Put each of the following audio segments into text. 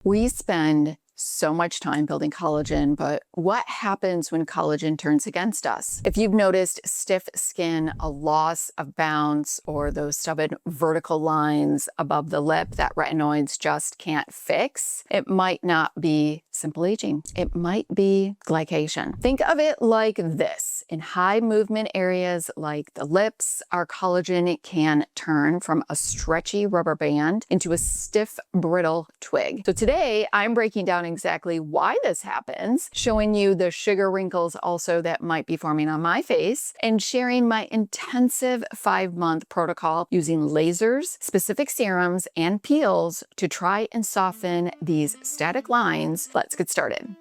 We spend so much time building collagen, but what happens when collagen turns against us? If you've noticed stiff skin, a loss of bounce, or those stubborn vertical lines above the lip that retinoids just can't fix, it might not be simple aging. It might be glycation. Think of it like this. In high movement areas like the lips, our collagen can turn from a stretchy rubber band into a stiff, brittle twig. So today I'm breaking down exactly why this happens, showing you the sugar wrinkles also that might be forming on my face, and sharing my intensive 5-month protocol using lasers, specific serums, and peels to try and soften these static lines. Let's get started.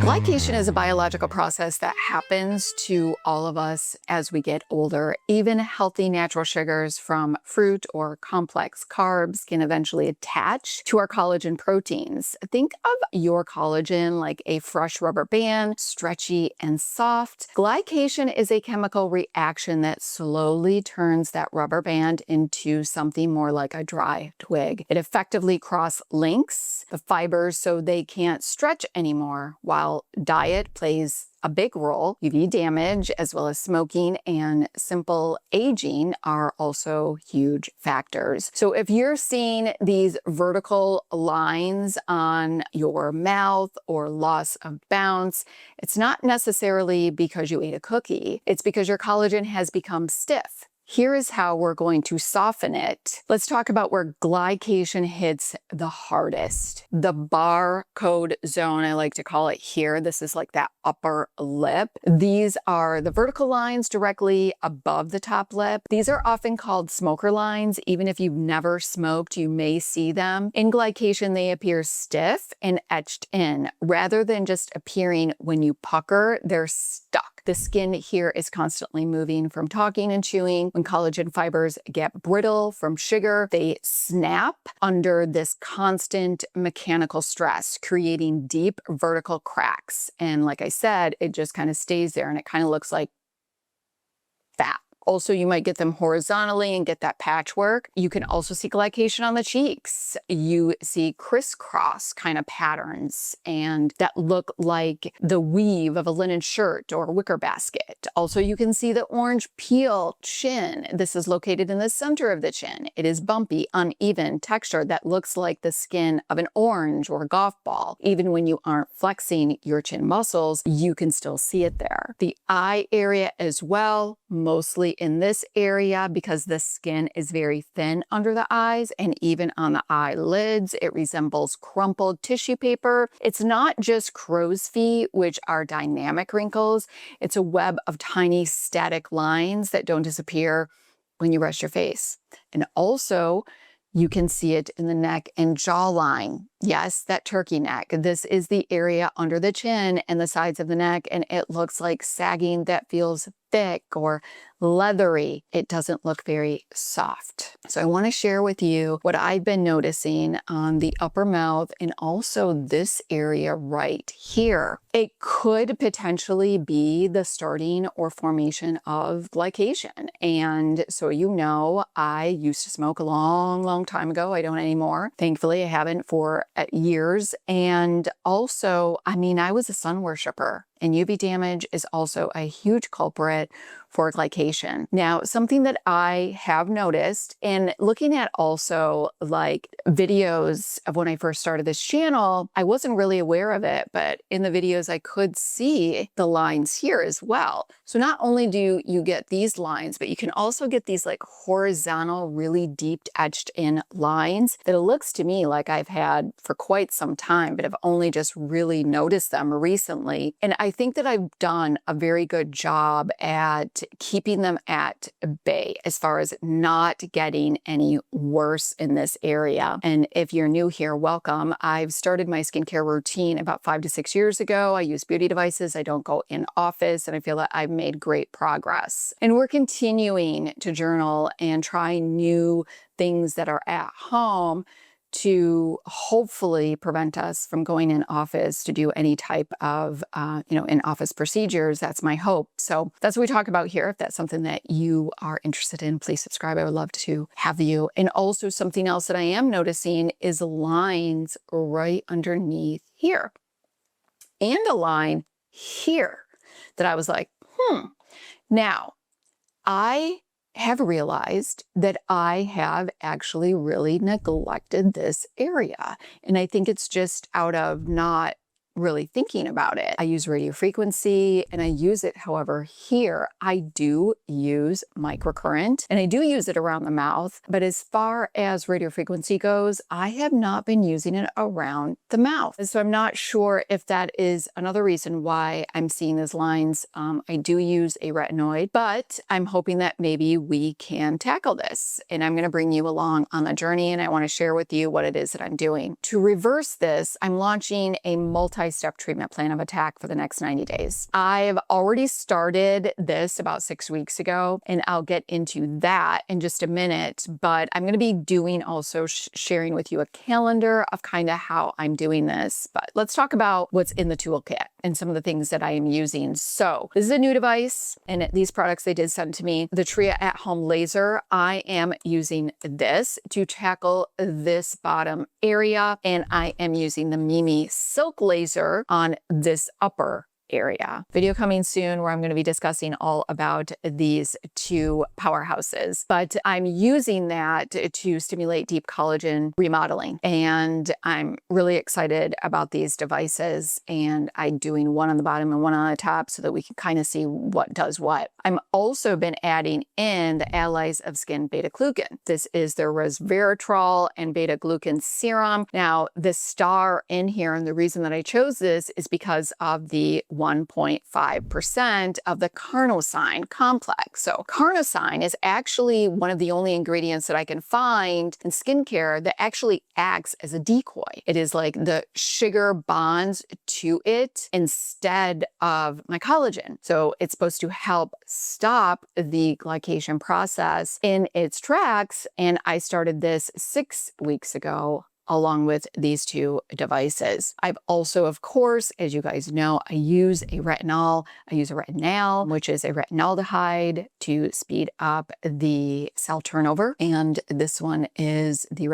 Glycation is a biological process that happens to all of us as we get older. Even healthy natural sugars from fruit or complex carbs can eventually attach to our collagen proteins. Think of your collagen like a fresh rubber band, stretchy and soft. Glycation is a chemical reaction that slowly turns that rubber band into something more like a dry twig. It effectively cross-links the fibers so they can't stretch anymore. While diet plays a big role, UV damage as well as smoking and simple aging are also huge factors. So if you're seeing these vertical lines on your mouth or loss of bounce, it's not necessarily because you ate a cookie. It's because your collagen has become stiff. Here is how we're going to soften it. Let's talk about where glycation hits the hardest. The barcode zone, I like to call it here. This is like that upper lip. These are the vertical lines directly above the top lip. These are often called smoker lines. Even if you've never smoked, you may see them. In glycation, they appear stiff and etched in. Rather than just appearing when you pucker, they're stuck. The skin here is constantly moving from talking and chewing. When collagen fibers get brittle from sugar, they snap under this constant mechanical stress, creating deep vertical cracks. And like I said, it just kind of stays there and it kind of looks like fat. Also, you might get them horizontally and get that patchwork. You can also see glycation on the cheeks. You see crisscross kind of patterns and that look like the weave of a linen shirt or a wicker basket. Also, you can see the orange peel chin. This is located in the center of the chin. It is bumpy, uneven texture that looks like the skin of an orange or a golf ball. Even when you aren't flexing your chin muscles, you can still see it there. The eye area as well, mostly in this area because the skin is very thin under the eyes and even on the eyelids, it resembles crumpled tissue paper. It's not just crow's feet, which are dynamic wrinkles. It's a web of tiny static lines that don't disappear when you rest your face. And also, you can see it in the neck and jawline. Yes, that turkey neck. This is the area under the chin and the sides of the neck, and it looks like sagging that feels thick or leathery. It doesn't look very soft. So I want to share with you what I've been noticing on the upper mouth and also this area right here. It could potentially be the starting or formation of glycation. And so you know, I used to smoke a long time ago. I don't anymore. Thankfully, I haven't for years. And also, I mean, I was a sun worshiper. And UV damage is also a huge culprit for glycation. Now, something that I have noticed in looking at also like videos of when I first started this channel, I wasn't really aware of it, but in the videos I could see the lines here as well. So not only do you get these lines, but you can also get these like horizontal, really deep etched in lines that it looks to me like I've had for quite some time, but I've only just really noticed them recently. And I think that I've done a very good job at keeping them at bay as far as not getting any worse in this area. And if you're new here, welcome. I've started my skincare routine about 5 to 6 years ago. I use beauty devices. I don't go in office, and I feel that I've made great progress. And we're continuing to journal and try new things that are at home to hopefully prevent us from going in office to do any type of, in-office procedures. That's my hope. So that's what we talk about here. If that's something that you are interested in, please subscribe. I would love to have you. And also something else that I am noticing is lines right underneath here and a line here that I was like, Now, I have realized that I have actually really neglected this area. And I think it's just out of not really thinking about it. I use radio frequency and I use it. However, here I do use microcurrent and I do use it around the mouth. But as far as radio frequency goes, I have not been using it around the mouth. And so I'm not sure if that is another reason why I'm seeing these lines. I do use a retinoid, but I'm hoping that maybe we can tackle this. And I'm going to bring you along on the journey and I want to share with you what it is that I'm doing. To reverse this, I'm launching a multi-step treatment plan of attack for the next 90 days. I've already started this about 6 weeks ago, and I'll get into that in just a minute, but I'm going to be doing also sharing with you a calendar of kind of how I'm doing this. But let's talk about what's in the toolkit and some of the things that I am using. So this is a new device, and these products they did send to me. The Tria at-home laser, I am using this to tackle this bottom area, and I am using the Mimi Silk Laser on this upper area. Video coming soon where I'm going to be discussing all about these two powerhouses, but I'm using that to stimulate deep collagen remodeling. And I'm really excited about these devices, and I'm doing one on the bottom and one on the top so that we can kind of see what does what. I'm also been adding in the Allies of Skin beta-glucan. This is their resveratrol and beta-glucan serum. Now, the star in here, and the reason that I chose this is because of the 1.5% of the carnosine complex. So carnosine is actually one of the only ingredients that I can find in skincare that actually acts as a decoy. It is like the sugar bonds to it instead of my collagen. So it's supposed to help stop the glycation process in its tracks. And I started this 6 weeks ago along with these two devices. I've also, of course, as you guys know, I use a retinol. I use a retinal, which is a retinaldehyde to speed up the cell turnover. And this one is the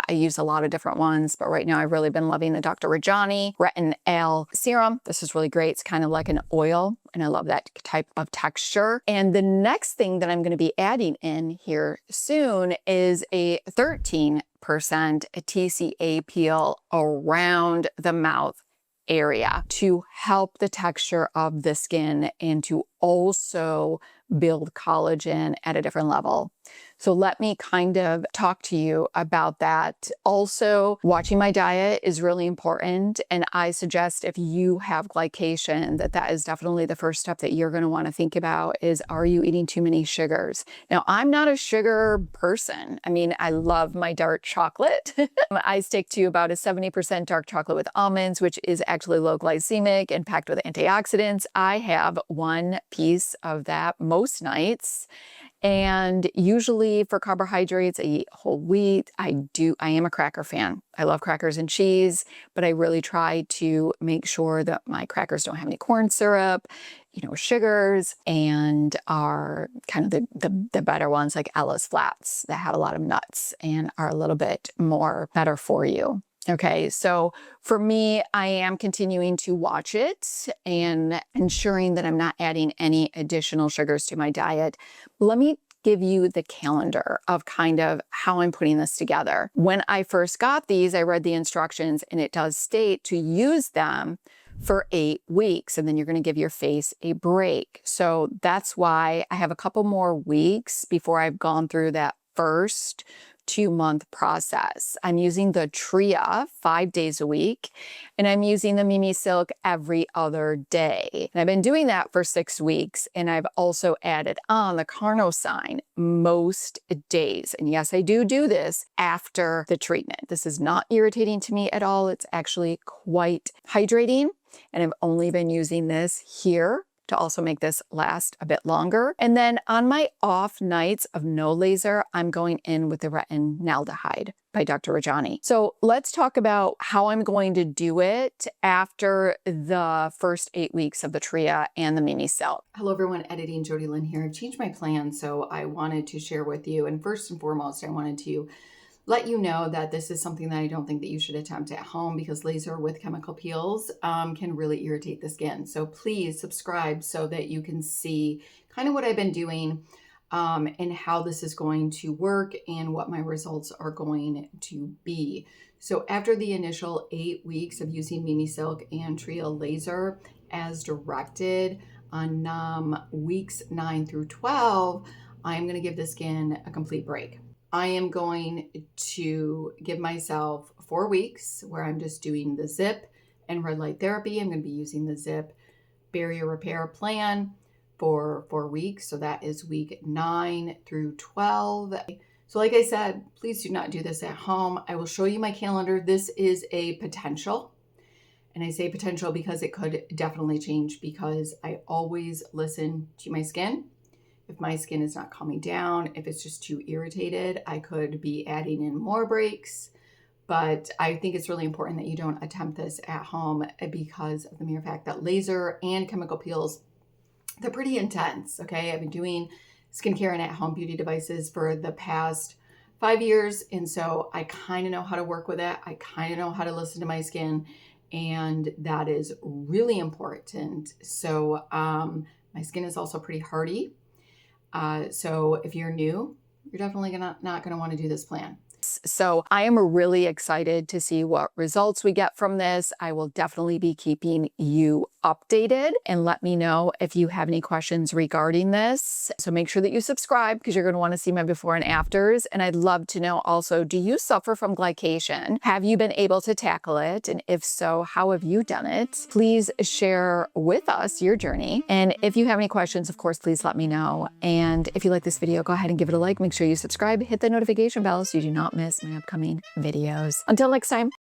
I use a lot of different ones, but right now I've really been loving the Dr. Rajani Retinal Serum. This is really great. It's kind of like an oil, and I love that type of texture. And the next thing that I'm going to be adding in here soon is a 13% TCA peel around the mouth area to help the texture of the skin and to also build collagen at a different level. So let me kind of talk to you about that. Also, watching my diet is really important. And I suggest if you have glycation, that is definitely the first step that you're going to want to think about is, are you eating too many sugars? Now, I'm not a sugar person. I mean, I love my dark chocolate. I stick to about a 70% dark chocolate with almonds, which is actually low glycemic and packed with antioxidants. I have one piece of that most nights. And usually for carbohydrates, I eat whole wheat. I am a cracker fan. I love crackers and cheese, but I really try to make sure that my crackers don't have any corn syrup, sugars, and are kind of the better ones like Ella's Flats that have a lot of nuts and are a little bit more better for you. Okay, so for me, I am continuing to watch it and ensuring that I'm not adding any additional sugars to my diet. Let me give you the calendar of kind of how I'm putting this together. When I first got these, I read the instructions and it does state to use them for 8 weeks, and then you're going to give your face a break. So that's why I have a couple more weeks before I've gone through that first 2-month process. I'm using the Tria 5 days a week, and I'm using the Mimi Silk every other day. And I've been doing that for 6 weeks, and I've also added on the carnosine most days. And yes, I do this after the treatment. This is not irritating to me at all. It's actually quite hydrating, and I've only been using this here to also make this last a bit longer. And then on my off nights of no laser, I'm going in with the retinaldehyde by Dr. Rajani. So let's talk about how I'm going to do it after the first 8 weeks of the Tria and the mini silk. Hello everyone, Editing Jody Lynn here. I've changed my plan, so I wanted to share with you. And first and foremost, I wanted to let you know that this is something that I don't think that you should attempt at home, because laser with chemical peels can really irritate the skin. So please subscribe so that you can see kind of what I've been doing and how this is going to work and what my results are going to be. So after the initial 8 weeks of using Mini Silk and Tria Laser as directed on weeks 9 through 12, I'm going to give the skin a complete break. I am going to give myself 4 weeks where I'm just doing the zip and red light therapy. I'm going to be using the zip barrier repair plan for 4 weeks. So that is week 9 through 12. So like I said, please do not do this at home. I will show you my calendar. This is a potential. And I say potential because it could definitely change, because I always listen to my skin. If my skin is not calming down, if it's just too irritated, I could be adding in more breaks. But I think it's really important that you don't attempt this at home, because of the mere fact that laser and chemical peels, they're pretty intense, okay? I've been doing skincare and at-home beauty devices for the past 5 years, and so I kind of know how to work with it. I kind of know how to listen to my skin, and that is really important. So my skin is also pretty hardy. So if you're new, you're definitely not going to want to do this plan. So I am really excited to see what results we get from this. I will definitely be keeping you updated, and let me know if you have any questions regarding this. So make sure that you subscribe, because you're going to want to see my before and afters. And I'd love to know also, do you suffer from glycation? Have you been able to tackle it? And if so, how have you done it? Please share with us your journey. And if you have any questions, of course, please let me know. And if you like this video, go ahead and give it a like. Make sure you subscribe, hit the notification bell so you do not miss my upcoming videos. Until next time.